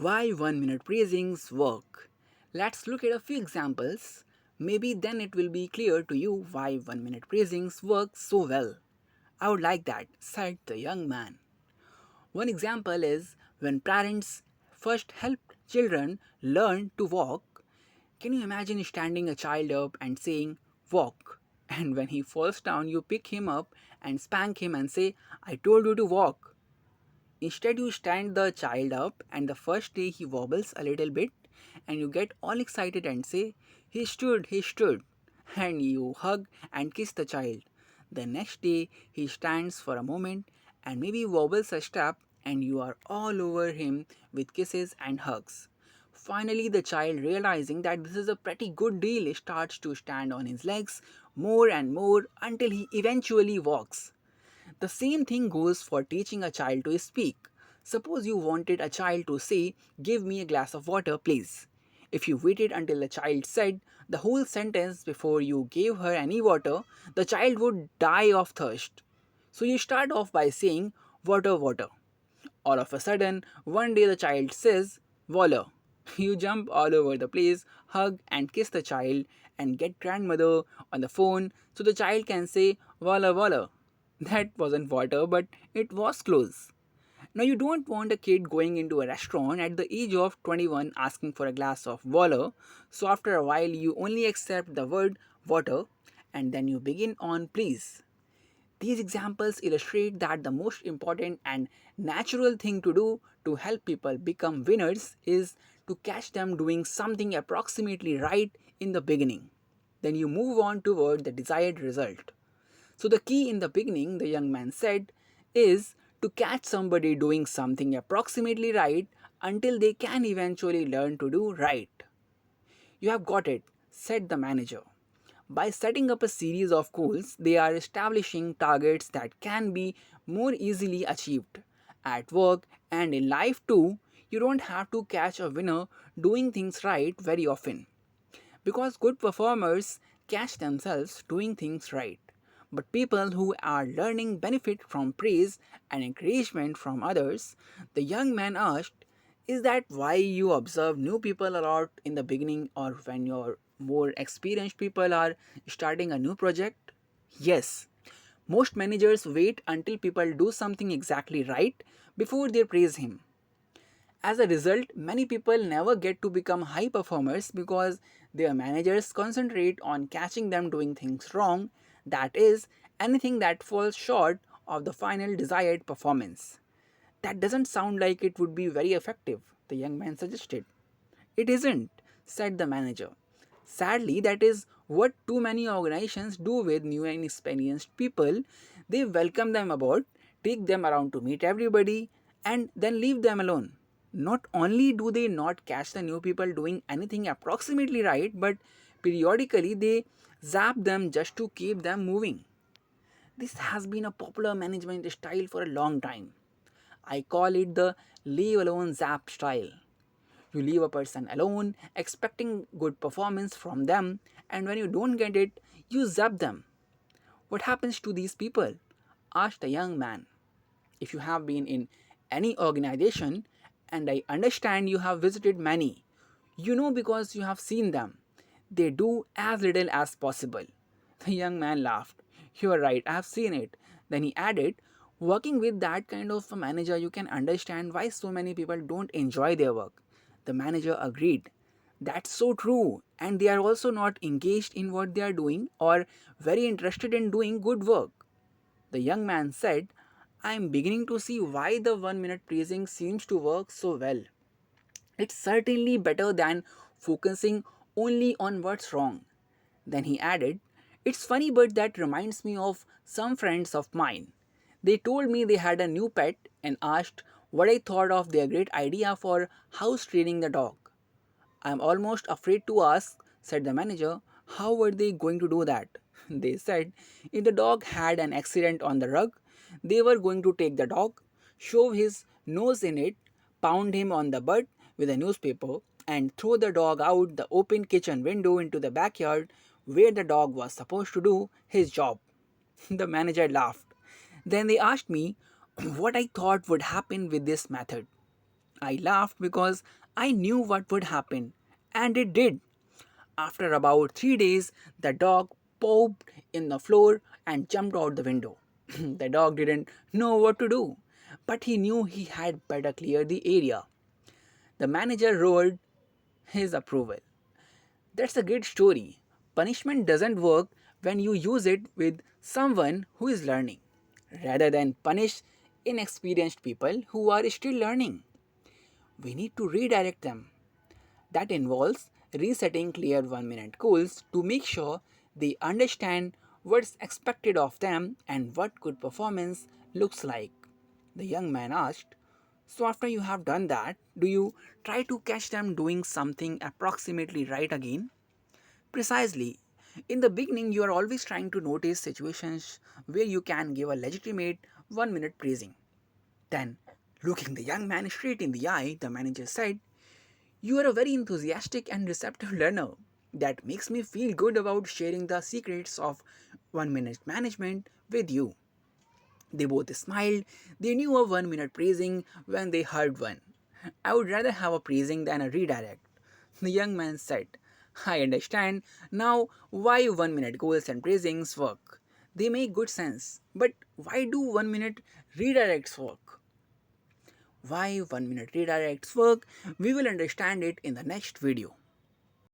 Why 1 minute praisings work? Let's look at a few examples. Maybe then it will be clear to you why 1 minute praisings work so well. I would like that, said the young man. One example is when parents first help children learn to walk. Can you imagine standing a child up and saying, walk? And when he falls down, you pick him up and spank him and say, I told you to walk. Instead, you stand the child up, and the first day he wobbles a little bit, and you get all excited and say, he stood, and you hug and kiss the child. The next day, he stands for a moment and maybe wobbles a step, and you are all over him with kisses and hugs. Finally, the child, realizing that this is a pretty good deal, starts to stand on his legs more and more until he eventually walks. The same thing goes for teaching a child to speak. Suppose you wanted a child to say, give me a glass of water, please. If you waited until the child said the whole sentence before you gave her any water, the child would die of thirst. So you start off by saying, water, water. All of a sudden, one day the child says, Voila. You jump all over the place, hug and kiss the child, and get grandmother on the phone so the child can say, Voila, voila. That wasn't water, but it was close. Now, you don't want a kid going into a restaurant at the age of 21 asking for a glass of water, so after a while, you only accept the word water and then you begin on please. These examples illustrate that the most important and natural thing to do to help people become winners is to catch them doing something approximately right in the beginning. Then you move on toward the desired result. So, the key in the beginning, the young man said, is to catch somebody doing something approximately right until they can eventually learn to do right. You have got it, said the manager. By setting up a series of goals, they are establishing targets that can be more easily achieved. At work and in life too, you don't have to catch a winner doing things right very often because good performers catch themselves doing things right. But people who are learning benefit from praise and encouragement from others. The young man asked, is that why you observe new people a lot in the beginning or when your more experienced people are starting a new project? Yes. Most managers wait until people do something exactly right before they praise him. As a result, many people never get to become high performers because their managers concentrate on catching them doing things wrong, that is, anything that falls short of the final desired performance. That doesn't sound like it would be very effective, the young man suggested. It isn't, said the manager. Sadly, that is what too many organizations do with new and experienced people. They welcome them aboard, take them around to meet everybody, and then leave them alone. Not only do they not catch the new people doing anything approximately right, but periodically they zap them just to keep them moving. This has been a popular management style for a long time. I call it the leave alone zap style. You leave a person alone, expecting good performance from them, and when you don't get it, you zap them. What happens to these people? Asked a young man. If you have been in any organization, and I understand you have visited many, you know because you have seen them. They do as little as possible. The young man laughed. You are right, I have seen it. Then he added, working with that kind of a manager, you can understand why so many people don't enjoy their work. The manager agreed. That's so true. And they are also not engaged in what they are doing or very interested in doing good work. The young man said, I am beginning to see why the 1 minute praising seems to work so well. It's certainly better than focusing only on what's wrong. Then he added, it's funny, but that reminds me of some friends of mine. They told me they had a new pet and asked what I thought of their great idea for house training the dog. I'm almost afraid to ask, said the manager, how were they going to do that? They said if the dog had an accident on the rug, they were going to take the dog, shove his nose in it, pound him on the butt with a newspaper, and throw the dog out the open kitchen window into the backyard where the dog was supposed to do his job. The manager laughed. Then they asked me what I thought would happen with this method. I laughed because I knew what would happen, and it did. After about 3 days, the dog pooped in the floor and jumped out the window. The dog didn't know what to do, but he knew he had better clear the area. The manager roared his approval. That's a great story. Punishment doesn't work when you use it with someone who is learning, rather than punish inexperienced people who are still learning. We need to redirect them. That involves resetting clear 1 minute goals to make sure they understand what's expected of them and what good performance looks like. The young man asked, "So, after you have done that, do you try to catch them doing something approximately right again?" Precisely. In the beginning, you are always trying to notice situations where you can give a legitimate 1 minute praising. Then, looking the young man straight in the eye, the manager said, "You are a very enthusiastic and receptive learner. That makes me feel good about sharing the secrets of 1 minute management with you." They both smiled. They knew a 1 minute praising when they heard one. "I would rather have a praising than a redirect," the young man said. "I understand now why 1 minute goals and praisings work. They make good sense. But why do 1 minute redirects work? Why 1 minute redirects work? We will understand it in the next video.